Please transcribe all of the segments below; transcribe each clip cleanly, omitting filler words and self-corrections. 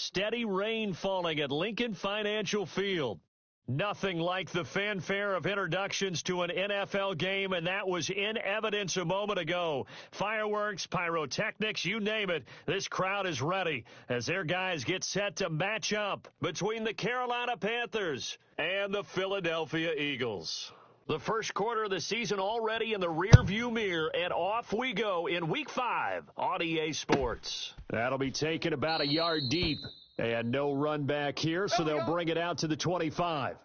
steady rain falling at Lincoln Financial Field. Nothing like the fanfare of introductions to an NFL game, and that was in evidence a moment ago. Fireworks, pyrotechnics, you name it. This crowd is ready as their guys get set to match up between the Carolina Panthers and the Philadelphia Eagles. The first quarter of the season already in the rearview mirror, and off we go in Week 5 on EA Sports. That'll be taken about a yard deep. And no run back here, so they'll bring it out to the 25.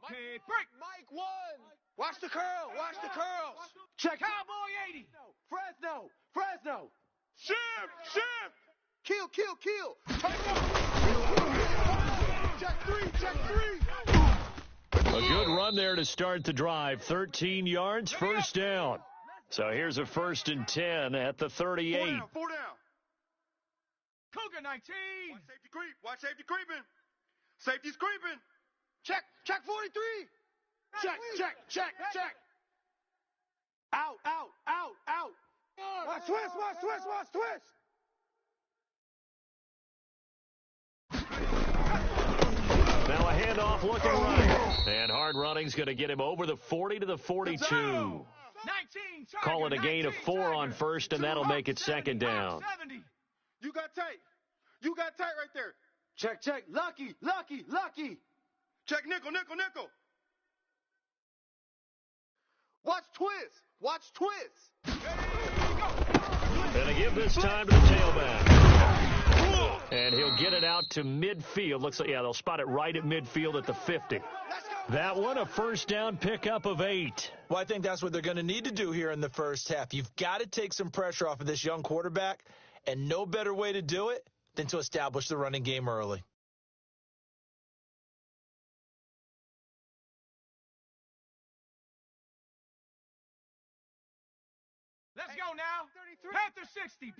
Okay, break. Mike 1. Watch the curl. Watch the curls. Check. Cowboy 80. Fresno. Shift. Kill. Check 3. A good run there to start the drive. 13 yards, first down. So here's a 1st and 10 at the 38. 4 down. Cougar 19. Watch safety creeping. Safety's creeping. Check 43. Check. Out. Watch twist. Now a handoff looking right. And hard running's going to get him over the 40 to the 42. 19. Call it a gain of 4 on first, and that'll make it 2nd down. 70. You got tight right there. Check. Lucky. Check nickel. Watch twist. Gonna give this time to the tailback. And he'll get it out to midfield. Looks like, they'll spot it right at midfield at the 50. That one, a first down pickup of 8. Well, I think that's what they're going to need to do here in the first half. You've got to take some pressure off of this young quarterback, and no better way to do it than to establish the running game early. Let's go now. Panther 60.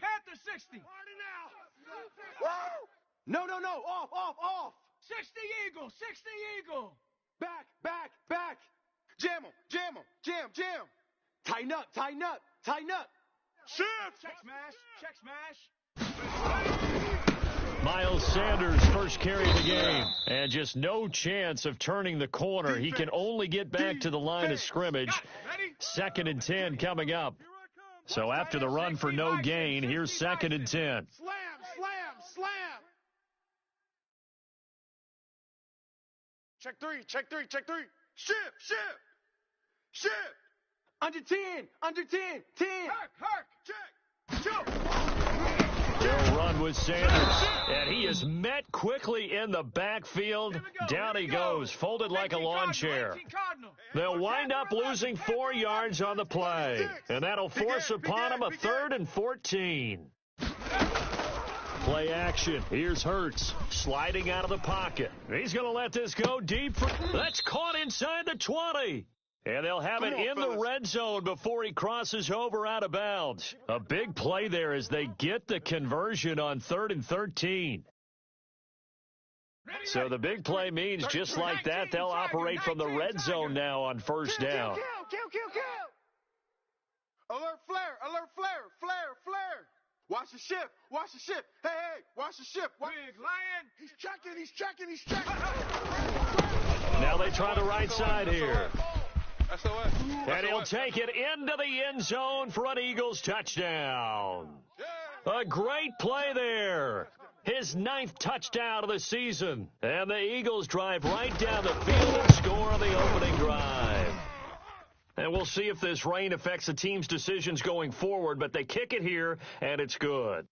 No. Off. 60 Eagle. Back. Jam him. Tighten up. Shift. Check smash. Miles Sanders, first carry of the game. And just no chance of turning the corner. He can only get back to the line of scrimmage. 2nd and 10 coming up. So after the run for no gain, here's 2nd and 10. Slam. Check three. Shift. Under 10. 10. Herc. Check. They'll run with Sanders, and he is met quickly in the backfield. Down he goes, folded like a lawn chair. They'll wind up losing 4 yards on the play, and that'll force upon him a 3rd and 14. Play action. Here's Hurts sliding out of the pocket. He's going to let this go deep. That's caught inside the 20. And they'll have it in the red zone before he crosses over out of bounds. A big play there as they get the conversion on 3rd and 13. So the big play means just like that, they'll operate from the red zone now on first down. Kill. Alert flare. Watch the shift. Hey, watch the shift. Big Lion. He's checking. Now they try the right side here. SOS. And he'll take it into the end zone for an Eagles touchdown. A great play there. His 9th touchdown of the season. And the Eagles drive right down the field and score on the opening drive. And we'll see if this rain affects the team's decisions going forward, but they kick it here, and it's good.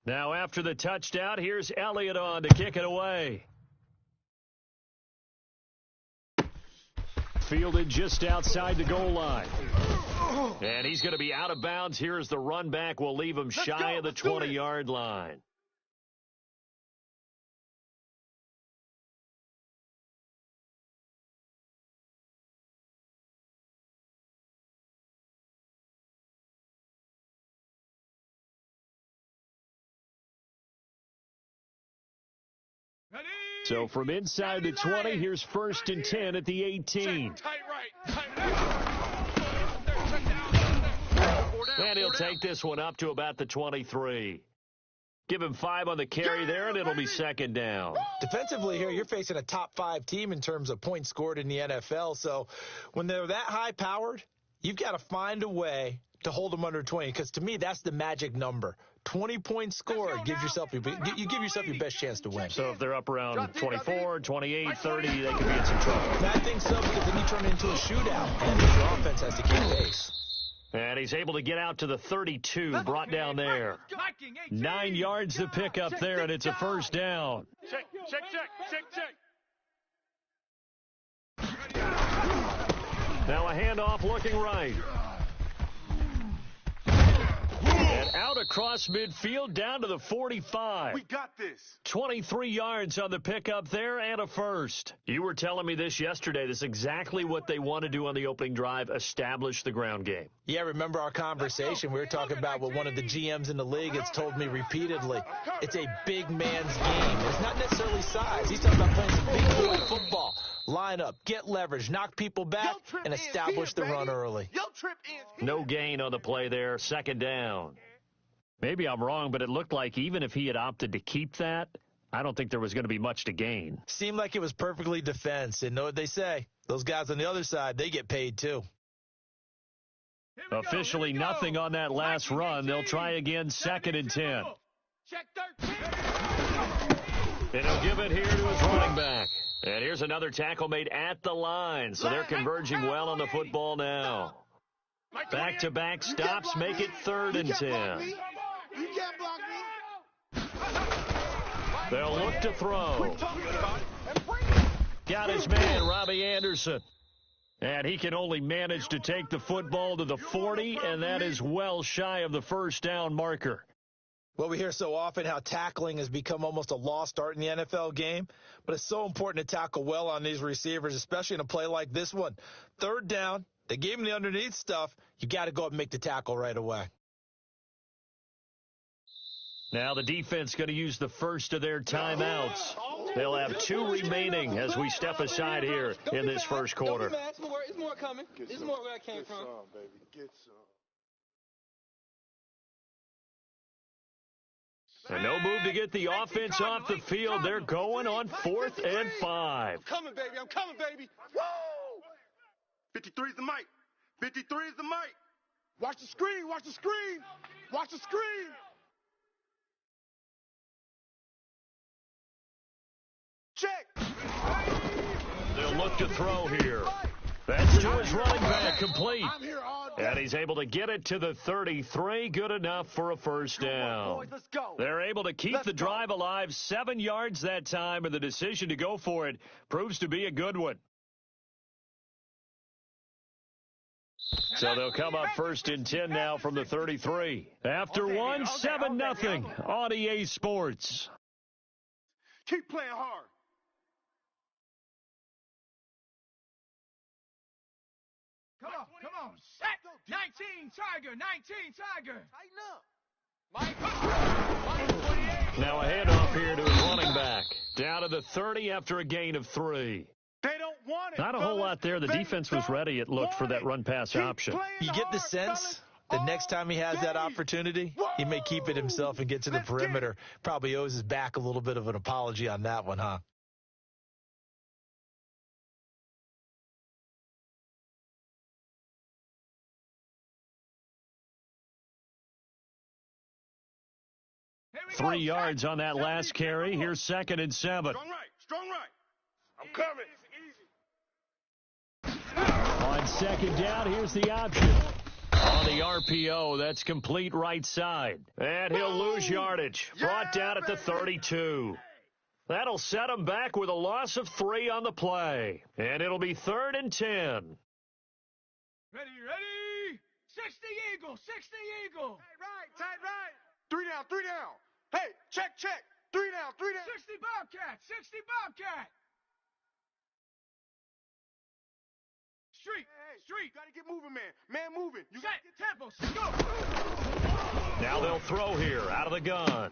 Now after the touchdown, here's Elliott on to kick it away. Fielded just outside the goal line. And he's going to be out of bounds. Here's the run back. We'll leave him shy of the 20-yard line. So from inside the 20, here's 1st and 10 at the 18. And he'll take this one up to about the 23. Give him 5 on the carry there, and it'll be 2nd down. Defensively here, you're facing a top 5 team in terms of points scored in the NFL. So when they're that high-powered, you've got to find a way to hold them under 20, because to me, that's the magic number. 20 points scored, you give yourself your best chance to win. So if they're up around 24, 28, 30, they could be in some trouble. And I think so, because then you turn it into a shootout, and your offense has to keep pace. And he's able to get out to the 32, brought down there. 9 yards to pick up there, and it's a 1st down. Check. Now a handoff looking right. And out across midfield down to the 45. We got this. 23 yards on the pickup there and a 1st. You were telling me this yesterday. This is exactly what they want to do on the opening drive, establish the ground game. Yeah, remember our conversation. We were talking about what one of the GMs in the league has told me repeatedly. It's a big man's game. It's not necessarily size. He's talking about playing some big boy football. Line up, get leverage, knock people back, and establish the run early. No gain on the play there, 2nd down. Maybe I'm wrong, but it looked like even if he had opted to keep that, I don't think there was going to be much to gain. Seemed like it was perfectly defense, and know what they say. Those guys on the other side, they get paid too. Officially nothing on that last run. They'll try again, 2nd and 10. And he'll give it here to his running back. And here's another tackle made at the line, so they're converging well on the football now. Back-to-back stops make it 3rd and 10. They'll look to throw. Got his man, Robbie Anderson. And he can only manage to take the football to the 40, and that is well shy of the 1st down marker. Well, we hear so often how tackling has become almost a lost art in the NFL game, but it's so important to tackle well on these receivers, especially in a play like this one. 3rd down, they gave him the underneath stuff. You got to go up and make the tackle right away. Now the defense going to use the first of their timeouts. They'll have 2 remaining as we step aside here in this first quarter. It's more coming. It's more where I came from. Get some. And no move to get the offense off the field. They're going on 4th and 5. I'm coming, baby. Woo! 53 is the mic. 53 is the mic. Watch the screen. Watch the screen. Check. They'll look to throw here. That's to his running back, complete. And he's able to get it to the 33, good enough for a 1st down. They're able to keep the drive alive, 7 yards that time, and the decision to go for it proves to be a good one. So they'll come up 1st and 10 now from the 33. After 7-0 on EA Sports. Keep playing hard. Come on. Set. 19, Tiger. Now a handoff here to his running back. Down to the 30 after a gain of 3. They don't want it. Not a whole lot there. The defense was ready, it looked, for that run-pass option. You get the sense the next time he has that opportunity, he may keep it himself and get to the perimeter. Probably owes his back a little bit of an apology on that one, huh? Three yards on that last carry. Here's 2nd and 7. Strong right. I'm coming. On 2nd down, here's the option. On the RPO, that's complete right side. And he'll lose yardage. Brought down at the 32. That'll set him back with a loss of 3 on the play. And it'll be 3rd and 10. Ready. 60 Eagle. Tight right. 3 down. Hey, check. 3 down. 60 Bobcat. Street. Gotta get moving, man. Man moving. You Set. Tempo. Go. Now they'll throw here out of the gun.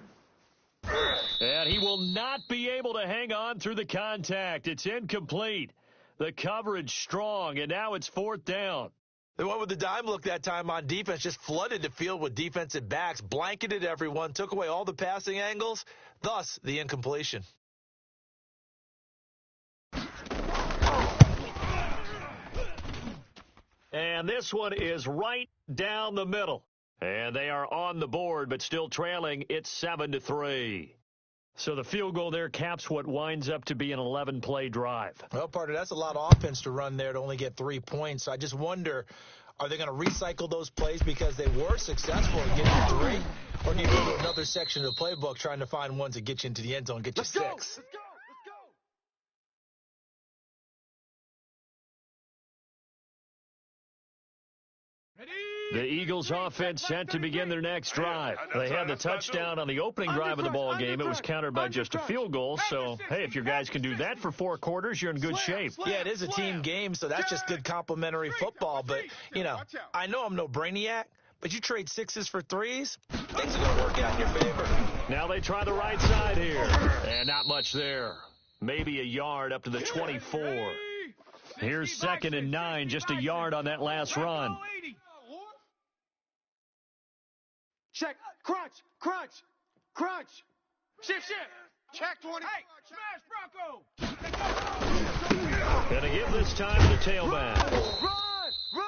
And he will not be able to hang on through the contact. It's incomplete. The coverage strong, and now it's 4th down. They went with the dime look that time on defense, just flooded the field with defensive backs, blanketed everyone, took away all the passing angles, thus the incompletion. And this one is right down the middle. And they are on the board, but still trailing. It's 7-3. So the field goal there caps what winds up to be an 11-play drive. Well, partner, that's a lot of offense to run there to only get 3 points. So I just wonder, are they going to recycle those plays because they were successful in getting 3? Or do you go to another section of the playbook trying to find ones that get you into the end zone, get you 6? Let's go. The Eagles offense set to begin their next drive. They had the touchdown on the opening drive of the ball game. It was countered by just a field goal. So, hey, if your guys can do that for 4 quarters, you're in good shape. Yeah, it is a team game, so that's just good complimentary football. But, I know I'm no brainiac, but you trade 6s for 3s, things are going to work out in your favor. Now they try the right side here. And not much there. Maybe a yard up to the 24. Here's 2nd and 9, just a yard on that last run. Check. Crunch. Shift. Check 20. Hey, smash Bronco. Gonna give this time to the tailback. Run.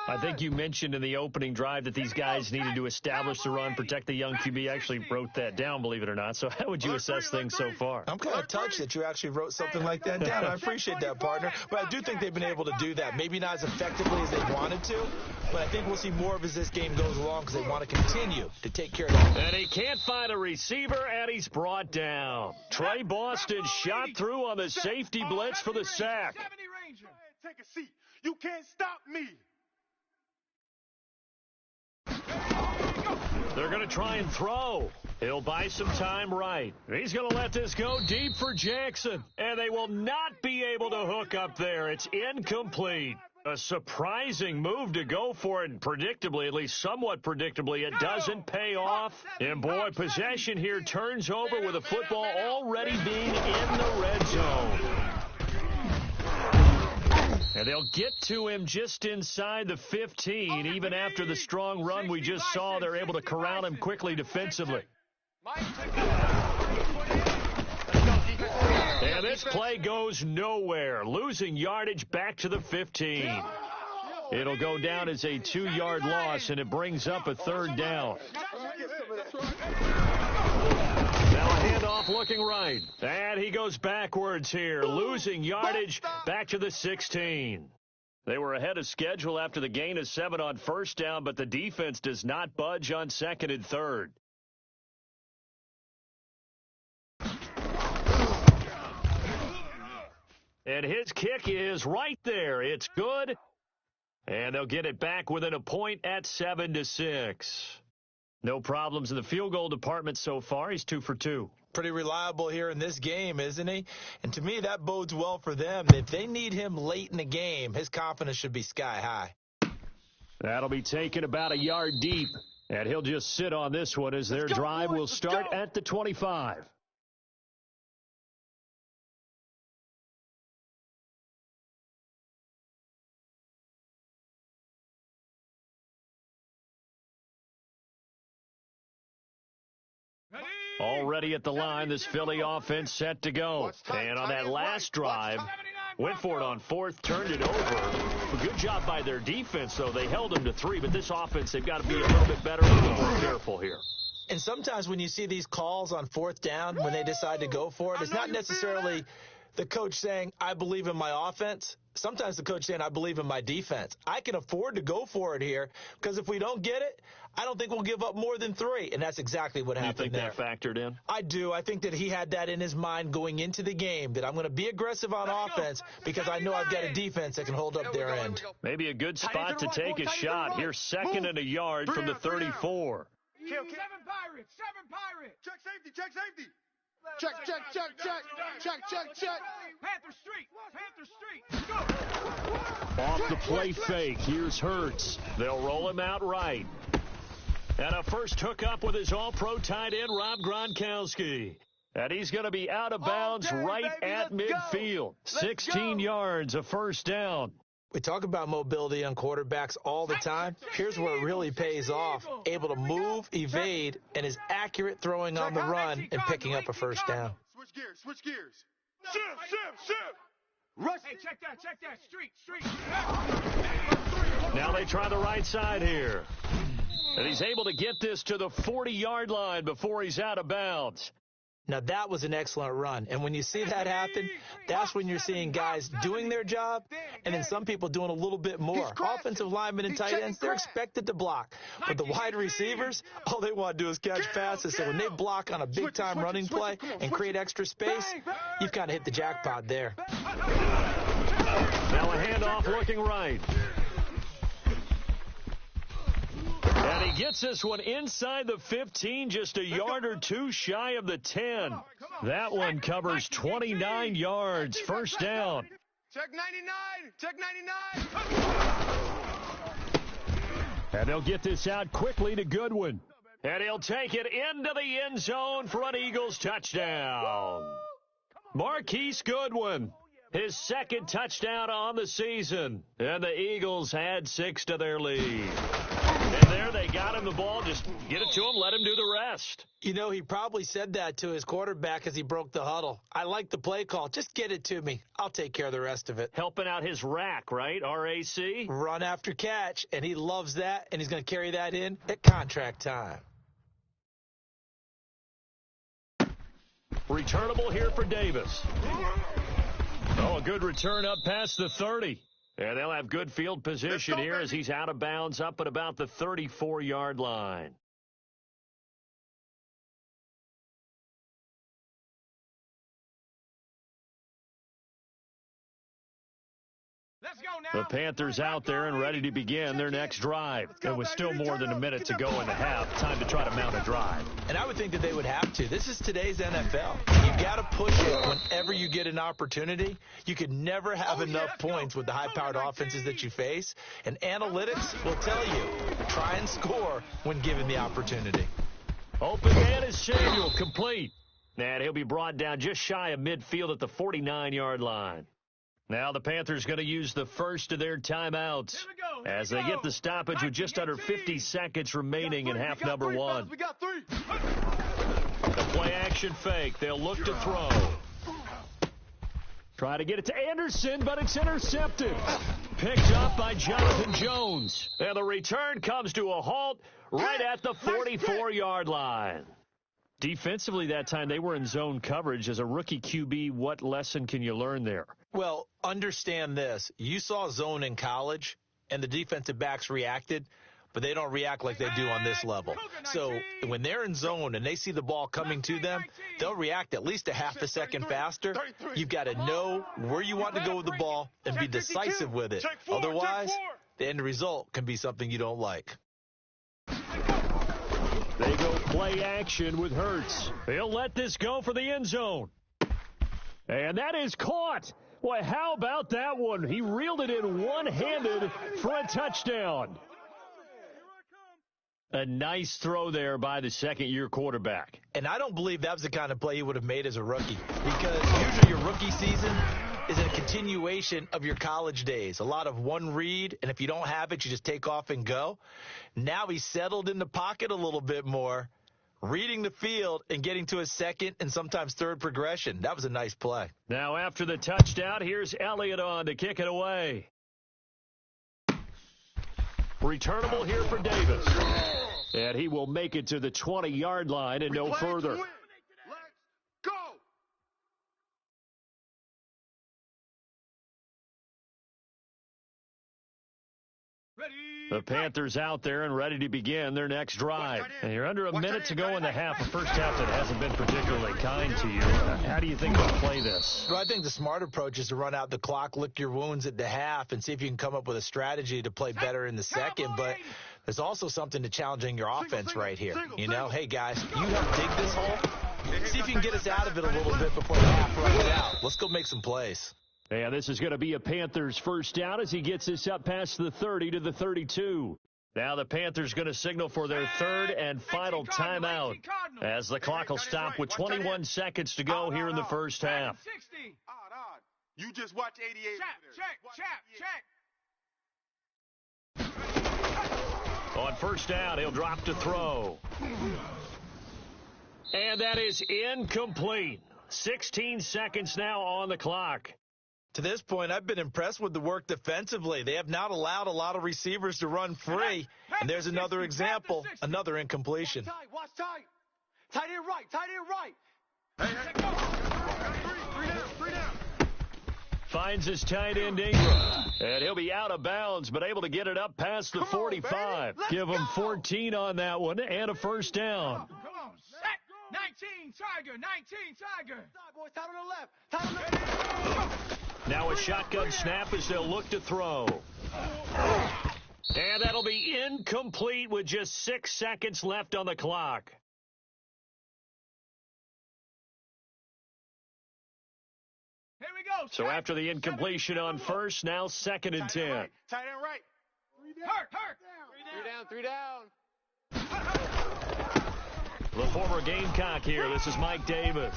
I think you mentioned in the opening drive that these guys needed to establish the run, protect the young QB. I actually wrote that down, believe it or not. So how would you assess things so far? I'm kind of touched that you actually wrote something like that down. I appreciate that, partner. But I do think they've been able to do that. Maybe not as effectively as they wanted to, but I think we'll see more of as this game goes along because they want to continue to take care of that. And he can't find a receiver, and he's brought down. Trey Boston shot through on the safety blitz for the sack. Take a seat. You can't stop me. They're going to try and throw. He'll buy some time right. He's going to let this go deep for Jackson. And they will not be able to hook up there. It's incomplete. A surprising move to go for it. Predictably, at least somewhat predictably, it doesn't pay off. And boy, possession here turns over with the football already being in the red zone. And they'll get to him just inside the 15. Even after the strong run we just saw, they're able to corral him quickly defensively. And this play goes nowhere, losing yardage back to the 15. It'll go down as a 2-yard loss, and it brings up a 3rd down. Now a handoff looking right. And he goes backwards here, losing yardage back to the 16. They were ahead of schedule after the gain of 7 on 1st down, but the defense does not budge on 2nd and 3rd. And his kick is right there. It's good. And they'll get it back within a point at 7-6. No problems in the field goal department so far. He's 2 for 2. Pretty reliable here in this game, isn't he? And to me, that bodes well for them. If they need him late in the game, his confidence should be sky high. That'll be taken about a yard deep. And he'll just sit on this one as their drive will start at the 25. Already at the line, this Philly offense set to go. And on that last drive, went for it on 4th, turned it over. A good job by their defense, though. They held them to 3, but this offense, they've got to be a little bit better, a little more careful here. And sometimes when you see these calls on 4th down, when they decide to go for it, it's not necessarily the coach saying, I believe in my offense. sometimes the coach saying, I believe in my defense. I can afford to go for it here because if we don't get it, I don't think we'll give up more than 3. And that's exactly what happened there. You think that factored in? I do. I think that he had that in his mind going into the game, that I'm going to be aggressive on offense because I know I've got a defense that can hold up their end. Maybe a good spot to take a shot. Here's 2nd and a yard from the 34. 7 Pirates! 7 Pirates! Check safety, check safety. Check. Panther Street! Go! Off the play fake. Here's Hurts. They'll roll him out right. And a first hookup with his all-pro tight end, Rob Gronkowski. And he's going to be out of bounds right at midfield. 16 yards, a first down. We talk about mobility on quarterbacks all the time. Here's where it really pays off. Able to move, evade, and is accurate throwing on the run and picking up a first down. Switch gears. Shift. Rush. Hey, check that. Street. Now they try the right side here. And he's able to get this to the 40-yard line before he's out of bounds. Now, that was an excellent run. And when you see that happen, that's when you're seeing guys doing their job and then some people doing a little bit more. Offensive linemen and tight ends, they're expected to block. But the wide receivers, all they want to do is catch passes. So when they block on a big-time running play and create extra space, you've kind of hit the jackpot there. Now a handoff looking right. And he gets this one inside the 15, just a yard or two shy of the 10. That one covers 29 yards, first down. Check 99. And they'll get this out quickly to Goodwin. And he'll take it into the end zone for an Eagles touchdown. Marquise Goodwin, his 2nd touchdown on the season. And the Eagles add 6 to their lead. And there they got him the ball. Just get it to him, let him do the rest. You know, he probably said that to his quarterback as he broke the huddle. I like the play call. Just get it to me. I'll take care of the rest of it. Helping out his rack, right? RAC? Run after catch, and he loves that, and he's going to carry that in at contract time. Returnable here for Davis. Oh, a good return up past the 30. And they'll have good field position here as he's out of bounds up at about the 34-yard line. Let's go now. The Panthers out there and ready to begin their next drive. There was still more than a minute to go in the half. Time to try to mount a drive. And I would think that they would have to. This is today's NFL. You've got to push it whenever you get an opportunity. You could never have enough points with the high-powered offenses that you face. And analytics will tell you, try and score when given the opportunity. Open man is Samuel, complete. And he'll be brought down just shy of midfield at the 49-yard line. Now the Panthers going to use the first of their timeouts as they get the stoppage with just under 50 seconds remaining in half number 1. We got 3. The play action fake. They'll look to throw. Try to get it to Anderson, but it's intercepted. Picked up by Jonathan Jones. And the return comes to a halt right at the 44-yard line. Defensively that time, they were in zone coverage. As a rookie QB, what lesson can you learn there? Well, understand this. You saw zone in college, and the defensive backs reacted, but they don't react like they do on this level. So when they're in zone and they see the ball coming to them, they'll react at least a half a second faster. You've got to know where you want to go with the ball and be decisive with it. Otherwise, the end result can be something you don't like. They go play action with Hurts. He'll let this go for the end zone. And that is caught. Boy, how about that one? He reeled it in one-handed for a touchdown. A nice throw there by the second-year quarterback. And I don't believe that was the kind of play he would have made as a rookie, because usually your rookie season is a continuation of your college days. A lot of one read, and if you don't have it, you just take off and go. Now he's settled in the pocket a little bit more, reading the field and getting to his second and sometimes third progression. That was a nice play. Now after the touchdown, here's Elliott on to kick it away. Returnable here for Davis. And he will make it to the 20-yard line and no further. The Panthers out there and ready to begin their next drive. And you're under a minute to go in the half, a first half that hasn't been particularly kind to you. How do you think they'll play this? Well, I think the smart approach is to run out the clock, lick your wounds at the half, and see if you can come up with a strategy to play better in the second. But there's also something to challenging your offense right here. You know, hey, guys, you help dig this hole. See if you can get us out of it a little bit before the half runs out. Let's go make some plays. And this is going to be a Panthers first down as he gets this up past the 30 to the 32. Now the Panthers going to signal for their third and final timeout as the clock will stop with 21 seconds to go here in the first half. You just watch 88. Check. On first down, he'll drop to throw. And that is incomplete. 16 seconds now on the clock. To this point, I've been impressed with the work defensively. They have not allowed a lot of receivers to run free. And there's another example, another incompletion. Watch tight. Tight end right. Three down. Finds his tight end Ingram. And he'll be out of bounds, but able to get it up past the 45. Give him 14 on that one and a first down. Come on, set. 19 Tiger. Boys, tight on the left. Now a shotgun snap as they'll look to throw. And that'll be incomplete with just 6 seconds left on the clock. Here we go. So after the incompletion on first, now 2nd and 10. Tight end right. Hurt. Three down. The former Gamecock here. This is Mike Davis.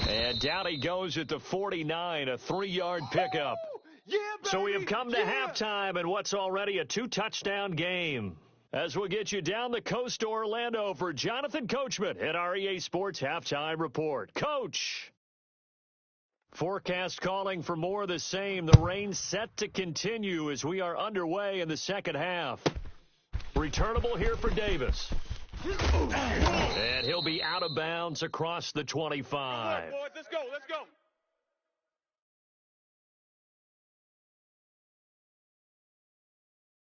And down he goes at the 49, a 3-yard pickup. Yeah, baby. So we have come to halftime in what's already a 2-touchdown game. As we'll get you down the coast to Orlando for Jonathan Coachman at our EA Sports Halftime Report. Coach! Forecast calling for more of the same. The rain set to continue as we are underway in the second half. Returnable here for Davis. And he'll be out of bounds across the 25. Boys, let's go.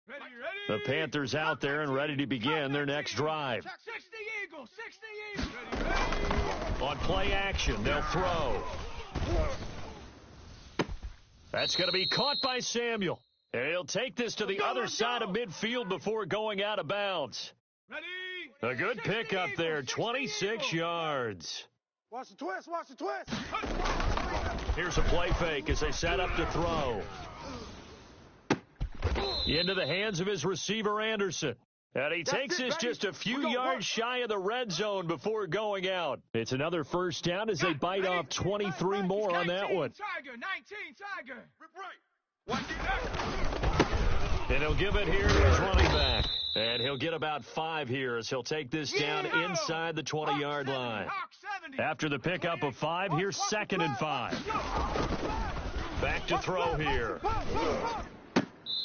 Ready. The Panthers out there and ready to begin their next drive. 60 Eagles. Ready. On play action, they'll throw. That's going to be caught by Samuel. And he'll take this to the other side of midfield before going out of bounds. Ready. A good pickup there, 26 yards. Watch the twist. Here's a play fake as they set up to throw. Into the hands of his receiver, Anderson. And he takes this just a few yards shy of the red zone before going out. It's another first down as they bite off 23 more on that one. 19 Tiger. Rip right. Watch it. And he'll give it here to his running back. And he'll get about 5 here as he'll take this down inside the 20-yard line. After the pickup of 5, here's 2nd and 5. Back to throw here.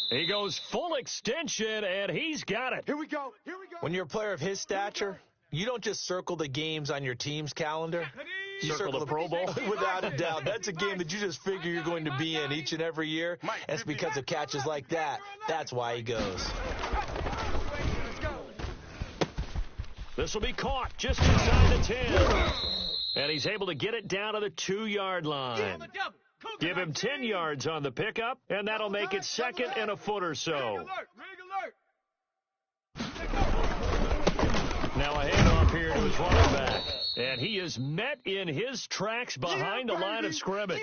He goes full extension, and he's got it. Here we go. When you're a player of his stature, you don't just circle the games on your team's calendar. You Circle the Pro Bowl? Without a doubt. That's a game that you just figure you're going to be in each and every year. And it's because of catches like that. That's why he goes. This will be caught just inside the 10. And he's able to get it down to the 2-yard line. Give him 10 yards on the pickup, and that'll make it 2nd and a foot or so. Now a handoff here to his running back. And he is met in his tracks behind the line of scrimmage.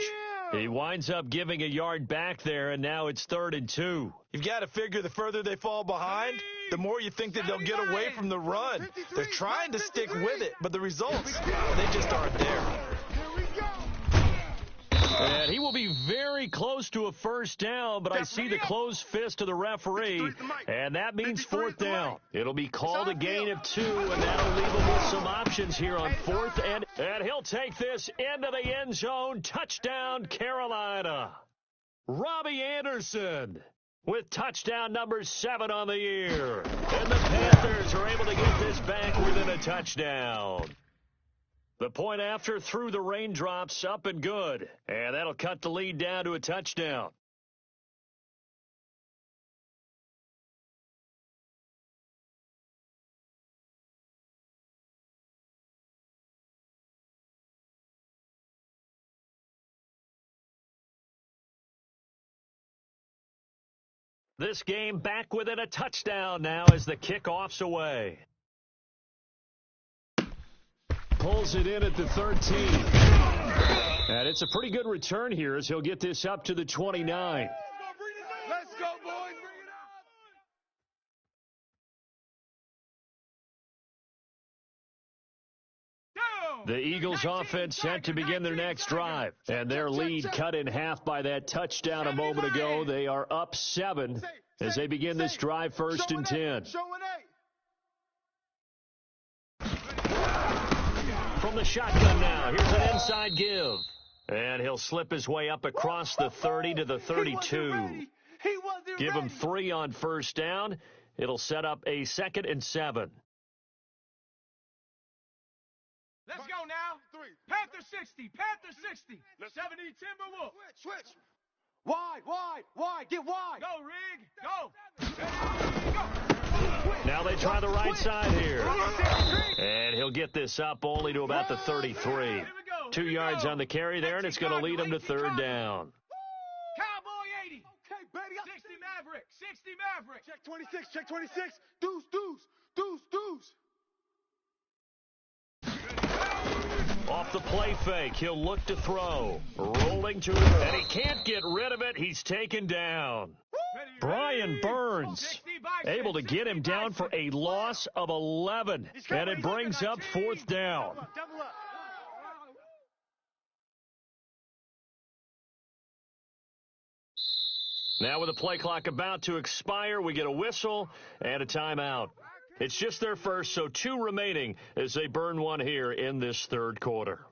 He winds up giving a yard back there, and now it's 3rd and 2. You've got to figure the further they fall behind, the more you think that they'll get away from the run. They're trying to stick with it, but the results, they just aren't there. And he will be very close to a first down, but I see the closed fist of the referee, and that means 4th down. It'll be called a gain of 2, and that'll leave him with some options here on 4th, and he'll take this into the end zone. Touchdown, Carolina. Robbie Anderson with touchdown number 7 on the year. And the Panthers are able to get this back within a touchdown. The point after through the raindrops, up and good. And that'll cut the lead down to a touchdown. This game back within a touchdown now as the kickoff's away. Pulls it in at the 13. And it's a pretty good return here as he'll get this up to the 29. Let's go, boys. The Eagles offense set to begin their next drive. And their lead cut in half by that touchdown a moment ago. They are up 7 as they begin this drive, 1st and 10. From the shotgun now, here's an inside give. And he'll slip his way up across the 30 to the 32. Give him 3 on 1st down. It'll set up a 2nd and 7. Let's go now. Panther 60. Panther 60. 70 Timberwolf. Switch. Wide. Get wide. Go, Rig. Go. Now they try the right side here. And he'll get this up only to about the 33. 2 yards on the carry there, and it's going to lead him to 3rd down. Cowboy 80. Okay, baby. 60 Maverick. 60 Maverick. Check 26. Check 26. Deuce. Off the play fake, he'll look to throw. Rolling to it, and he can't get rid of it. He's taken down. Brian Burns able to get him down for a loss of 11, and it brings up 4th down. Double up. Now with the play clock about to expire, we get a whistle and a timeout. It's just their first, so 2 remaining as they burn 1 here in this 3rd quarter.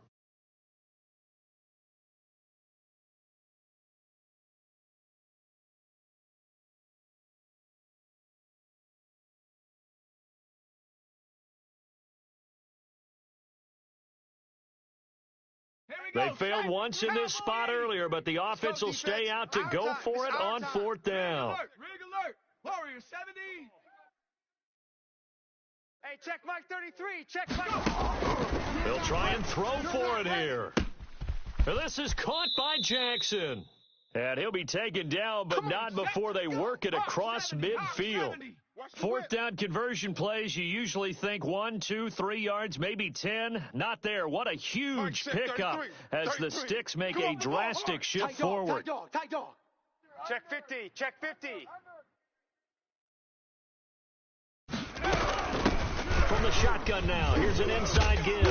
They failed once in this spot earlier, but the offense will stay out to go for it on 4th down. Rig alert. Warrior 70. Hey, check Mike 33. Check Mike. They'll try and throw for it here. And this is caught by Jackson. And he'll be taken down, but not before they work it across midfield. 4th down conversion plays, you usually think 1, 2, 3 yards, maybe 10. Not there. What a huge pickup as the Sticks make a drastic shift forward. Tight dog. Check 50. Check 50. From the shotgun now, here's an inside give.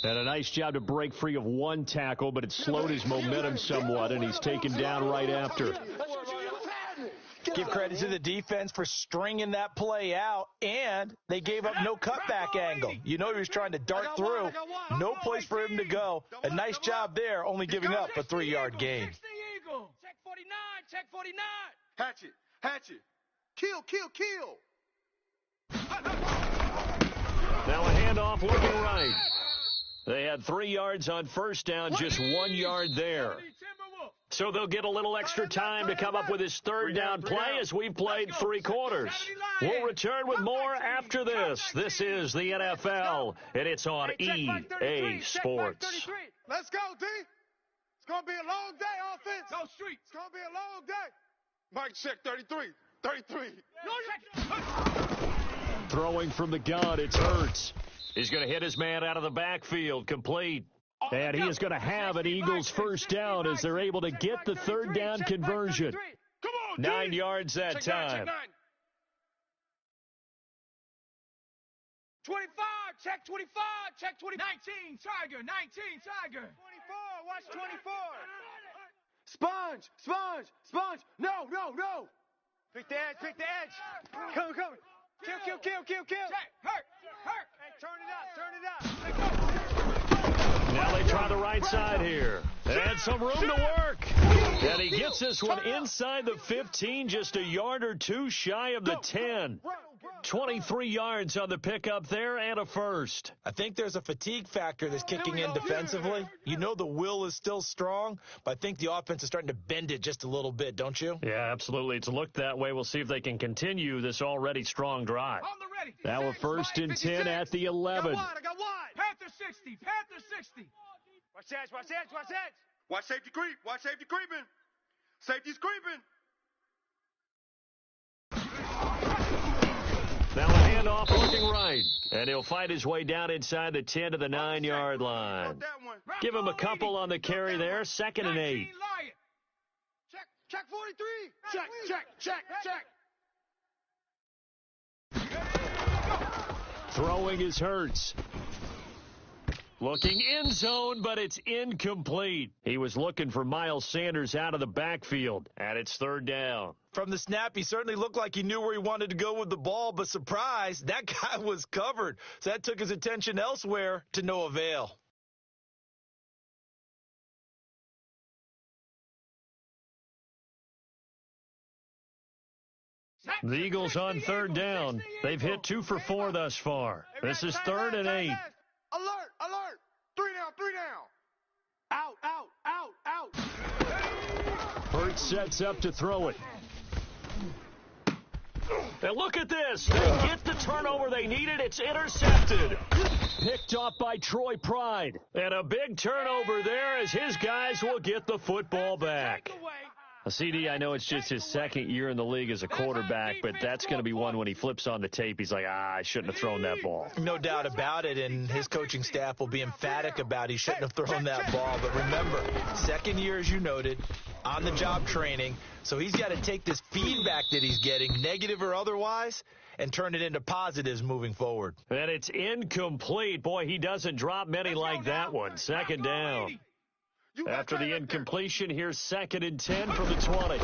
And a nice job to break free of 1 tackle, but it slowed his momentum somewhat, and he's taken down right after. Give credit to the defense for stringing that play out, and they gave up no cutback angle. You know he was trying to dart through. No place for him to go. A nice job there, only giving up a 3-yard gain. Check 49. Check 49. Hatchet. Kill. Now a handoff looking right. They had 3 yards on 1st down, just 1 yard there. So they'll get a little extra time to come up with his 3rd down play as we've played 3 quarters. We'll return with more after this. This is the NFL, and it's on EA Sports. Let's go, D. It's going to be a long day, offense. Go Street. It's going to be a long day. Mike, check 33. 33. Throwing from the gun, it's Hurts. He's going to hit his man out of the backfield, complete. And he is going to have an Eagles 1st down as they're able to get the 3rd down conversion. Come on, 9 yards that time. 25. Check 25. Check 20. 19 Tiger. 19 Tiger. 24. Watch 24. Sponge. No. Pick the edge. Come. Kill. Check. Hurt. Hey, turn it up. Now they try the right side here. And some room to work. And he gets this one inside the 15, just a yard or 2 shy of the 10. 23 yards on the pickup there and a 1st. I think there's a fatigue factor that's kicking in defensively. You know the will is still strong, but I think the offense is starting to bend it just a little bit, don't you? Yeah, absolutely. It's looked that way. We'll see if they can continue this already strong drive. On the ready. Now a 1st and 10 at the 11. I got wide. Panther 60. Panther 60. Watch edge. Watch safety creep. Safety's creeping. Now a handoff looking right. And he'll fight his way down inside the 10 to the 9-yard line. Give him a couple on the carry there. 2nd and 8. Check 43. Check. Throwing is Hurts. Looking end zone, but it's incomplete. He was looking for Miles Sanders out of the backfield, and it's 3rd down. From the snap, he certainly looked like he knew where he wanted to go with the ball, but surprise, that guy was covered. So that took his attention elsewhere to no avail. The Eagles on 3rd down. They've hit 2 for 4 thus far. This is 3rd and 8. Alert. 3 down. Out. Hurts sets up to throw it. And look at this. They get the turnover they needed. It's intercepted. Picked off by Troy Pride. And a big turnover there as his guys will get the football back. CD, I know it's just his 2nd year in the league as a quarterback, but that's going to be one when he flips on the tape. He's like, I shouldn't have thrown that ball. No doubt about it, and his coaching staff will be emphatic about he shouldn't have thrown that ball. But remember, 2nd year, as you noted, on-the-job training, so he's got to take this feedback that he's getting, negative or otherwise, and turn it into positives moving forward. And it's incomplete. Boy, he doesn't drop many like that one. 2nd down. After the incompletion, here's 2nd and 10 from the 20.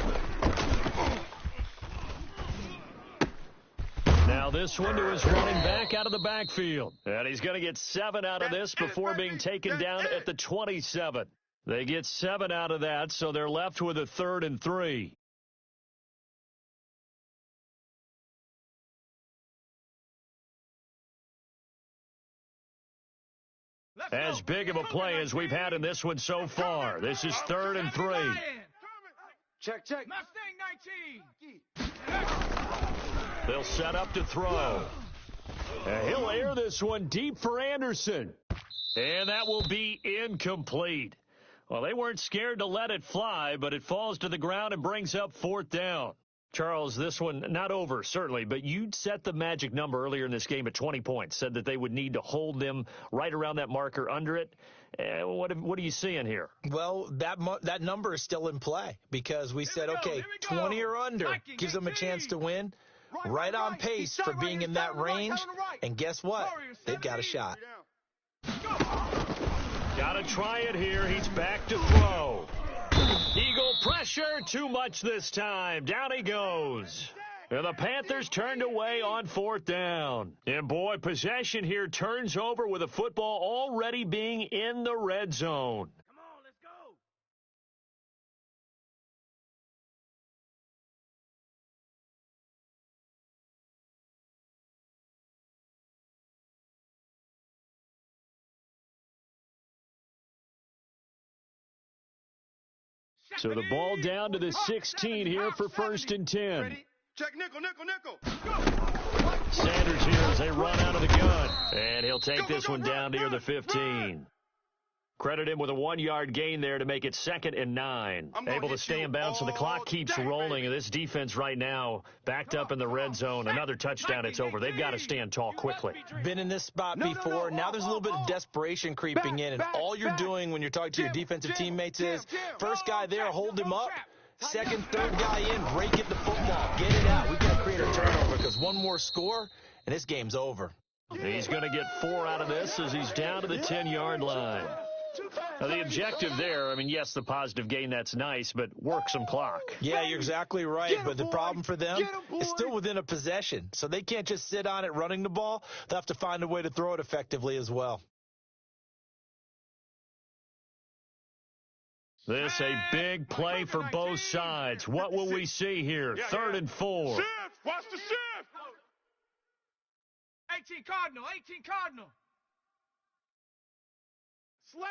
Now this one to his running back out of the backfield. And he's going to get 7 out of this before being taken down at the 27. They get 7 out of that, so they're left with a 3rd and 3. As big of a play as we've had in this one so far. This is 3rd and 3. Check. Mustang 19. They'll set up to throw. And he'll air this one deep for Anderson. And that will be incomplete. Well, they weren't scared to let it fly, but it falls to the ground and brings up 4th down. Charles, this one not over, certainly, but you set the magic number earlier in this game at 20 points, said that they would need to hold them right around that marker under it. What are you seeing here? Well, that number is still in play because we said, okay, 20 or under gives them a chance to win. Right on pace for being in that range. And guess what? They've got a shot. Got to try it here. He's back to throw. Eagle pressure, too much this time. Down he goes. And the Panthers turned away on 4th down. And boy, possession here turns over with the football already being in the red zone. Come on, let's go. So the ball down to the 16 here for 1st and 10. Check nickel. Sanders here as they run out of the gun. And he'll take this one down near the 15. Credit him with a 1-yard gain there to make it 2nd and 9. Able to stay in bounds, so the clock keeps rolling. And this defense right now backed up in the red zone. Another touchdown, it's over. They've got to stand tall quickly. Been in this spot before. Now there's a little bit of desperation creeping in. And all you're doing when you're talking to your defensive teammates is, first guy there, hold him up. Second, third guy in, break it the football. Get it out. We've got to create a turnover because one more score, and this game's over. He's going to get 4 out of this as he's down to the 10-yard line. Now, the objective there, I mean, yes, the positive gain, that's nice, but work some clock. Yeah, you're exactly right, but the problem for them is still within a possession. So they can't just sit on it running the ball. They'll have to find a way to throw it effectively as well. This a big play for both sides. What will we see here? 3rd and 4. Shift! Watch the shift! 18 Cardinal. Slam.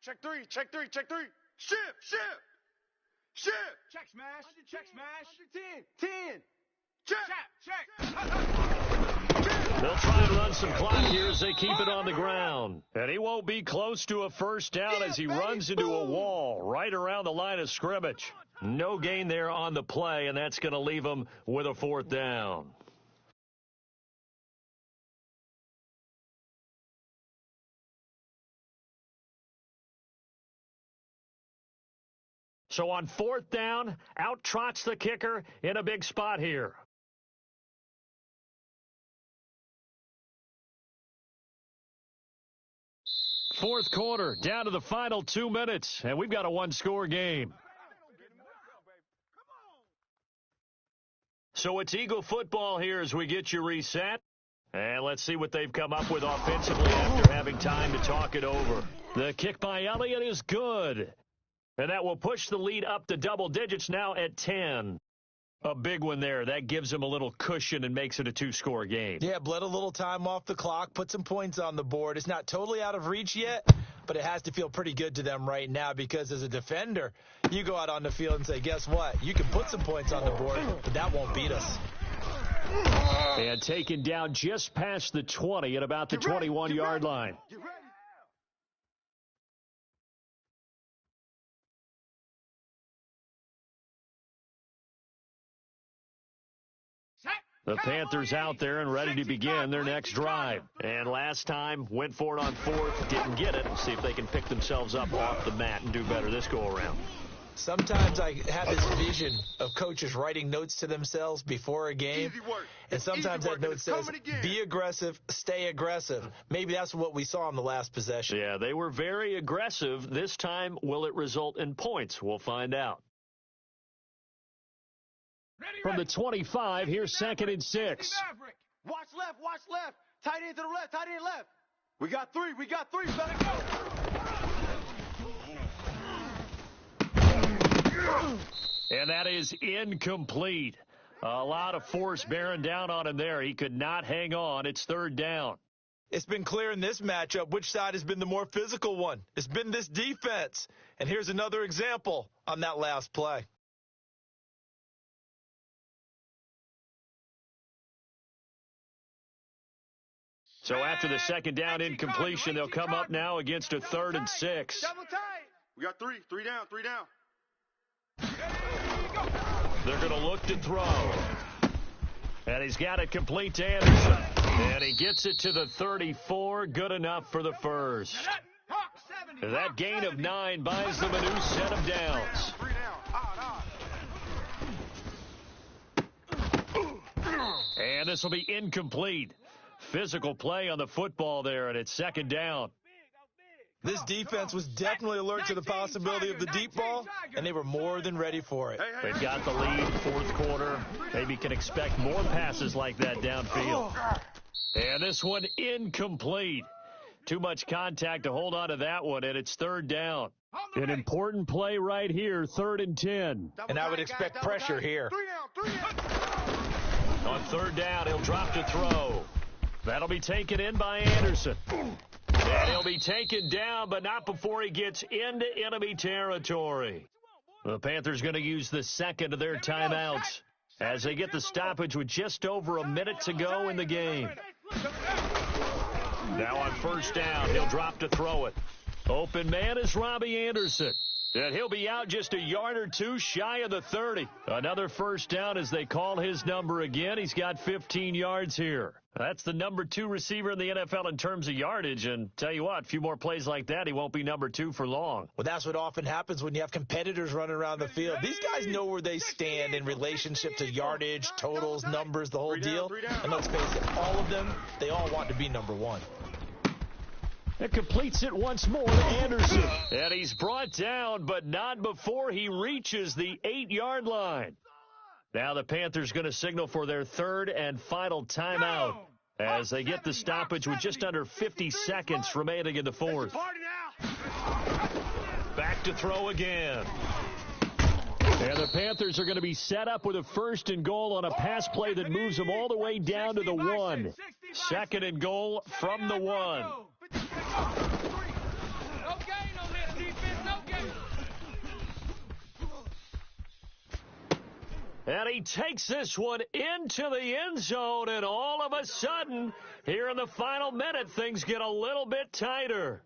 Check three. Shift. Check smash. 10. Check. They'll try and run some clock here as they keep it on the ground. And he won't be close to a first down as he runs into a wall right around the line of scrimmage. No gain there on the play, and that's going to leave him with a fourth down. So on fourth down, out trots the kicker in a big spot here. Fourth quarter, down to the final 2 minutes, and we've got a one-score game. So it's Eagle football here as we get you reset. And let's see what they've come up with offensively after having time to talk it over. The kick by Elliott is good. And that will push the lead up to double digits now at 10. A big one there. That gives them a little cushion and makes it a two-score game. Yeah, bled a little time off the clock, put some points on the board. It's not totally out of reach yet, but it has to feel pretty good to them right now because as a defender, you go out on the field and say, guess what? You can put some points on the board, but that won't beat us. And taken down just past the 20 at about the 21-yard line. The Panthers out there and ready to begin their next drive. And last time, went for it on fourth, didn't get it. See if they can pick themselves up off the mat and do better this go-around. Sometimes I have this vision of coaches writing notes to themselves before a game, and sometimes that note says, be aggressive, stay aggressive. Maybe that's what we saw in the last possession. Yeah, they were very aggressive. This time, will it result in points? We'll find out. From the 25, here's 2nd and 6. Watch left. Tight end to the left, tight end left. We got three, better go. And that is incomplete. A lot of force bearing down on him there. He could not hang on. It's 3rd down. It's been clear in this matchup which side has been the more physical one. It's been this defense. And here's another example on that last play. So after the 2nd down incompletion, they'll come up now against a 3rd and 6. We got three down. They're going to look to throw. And he's got it complete to Anderson. And he gets it to the 34, good enough for the first. That gain of 9 buys them a new set of downs. And this will be incomplete. Physical play on the football there, and it's 2nd down. This defense was definitely alert to the possibility of the deep ball, and they were more than ready for it. They've got the lead, 4th quarter. Maybe can expect more passes like that downfield. And this one incomplete. Too much contact to hold on to that one, and it's 3rd down. An important play right here, 3rd and 10. And I would expect pressure here. On 3rd down, he'll drop to throw. That'll be taken in by Anderson. And he'll be taken down, but not before he gets into enemy territory. The Panthers going to use the 2nd of their timeouts as they get the stoppage with just over a minute to go in the game. Now on 1st down, he'll drop to throw it. Open man is Robbie Anderson. And he'll be out just a yard or two shy of the 30. Another 1st down as they call his number again. He's got 15 yards here. That's the number 2 receiver in the NFL in terms of yardage. And tell you what, a few more plays like that, he won't be number 2 for long. Well, that's what often happens when you have competitors running around the field. These guys know where they stand in relationship to yardage, totals, numbers, the whole deal. And let's face it, all of them, they all want to be number 1. It completes it once more to Anderson. And he's brought down, but not before he reaches the 8-yard line. Now the Panthers going to signal for their 3rd and final timeout as they get the stoppage with just under 50 seconds remaining in the 4th. Back to throw again. And the Panthers are going to be set up with a 1st and goal on a pass play that moves them all the way down to the 1. 2nd and goal from the 1. And he takes this one into the end zone, and all of a sudden, here in the final minute, things get a little bit tighter.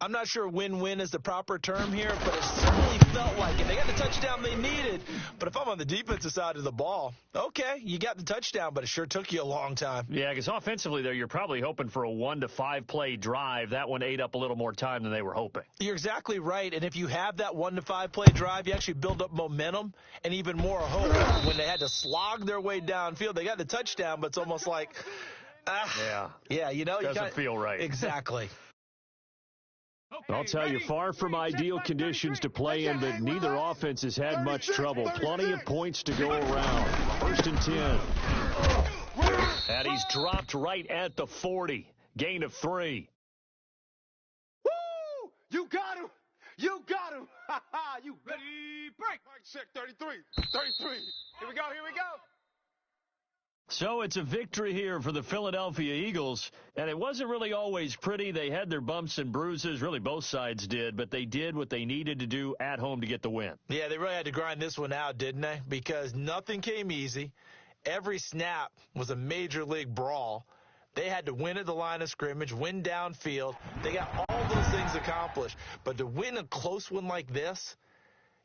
I'm not sure win-win is the proper term here, but it certainly felt like it. They got the touchdown they needed. But if I'm on the defensive side of the ball, okay, you got the touchdown, but it sure took you a long time. Yeah, because offensively, though, you're probably hoping for a 1 to 5 play drive. That one ate up a little more time than they were hoping. You're exactly right. And if you have that 1 to 5 play drive, you actually build up momentum and even more hope. When they had to slog their way downfield, they got the touchdown, but it's almost like, yeah, you know, doesn't feel right. Exactly. I'll tell you, far from ideal conditions to play in, but neither offense has had much trouble. Plenty of points to go around. 1st and 10. And he's dropped right at the 40. Gain of 3. Woo! You got him! You got him! Ha ha! You Ready, break! Mike check 33. 33. Here we go, here we go. So it's a victory here for the Philadelphia Eagles, and it wasn't really always pretty. They had their bumps and bruises, really both sides did, but they did what they needed to do at home to get the win. Yeah, they really had to grind this one out, didn't they? Because nothing came easy. Every snap was a major league brawl. They had to win at the line of scrimmage, win downfield. They got all those things accomplished. But to win a close one like this,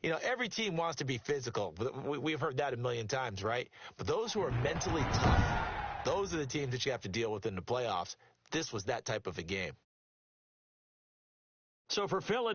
you know, every team wants to be physical. We've heard that a million times, right? But those who are mentally tough, those are the teams that you have to deal with in the playoffs. This was that type of a game. So for Philadelphia,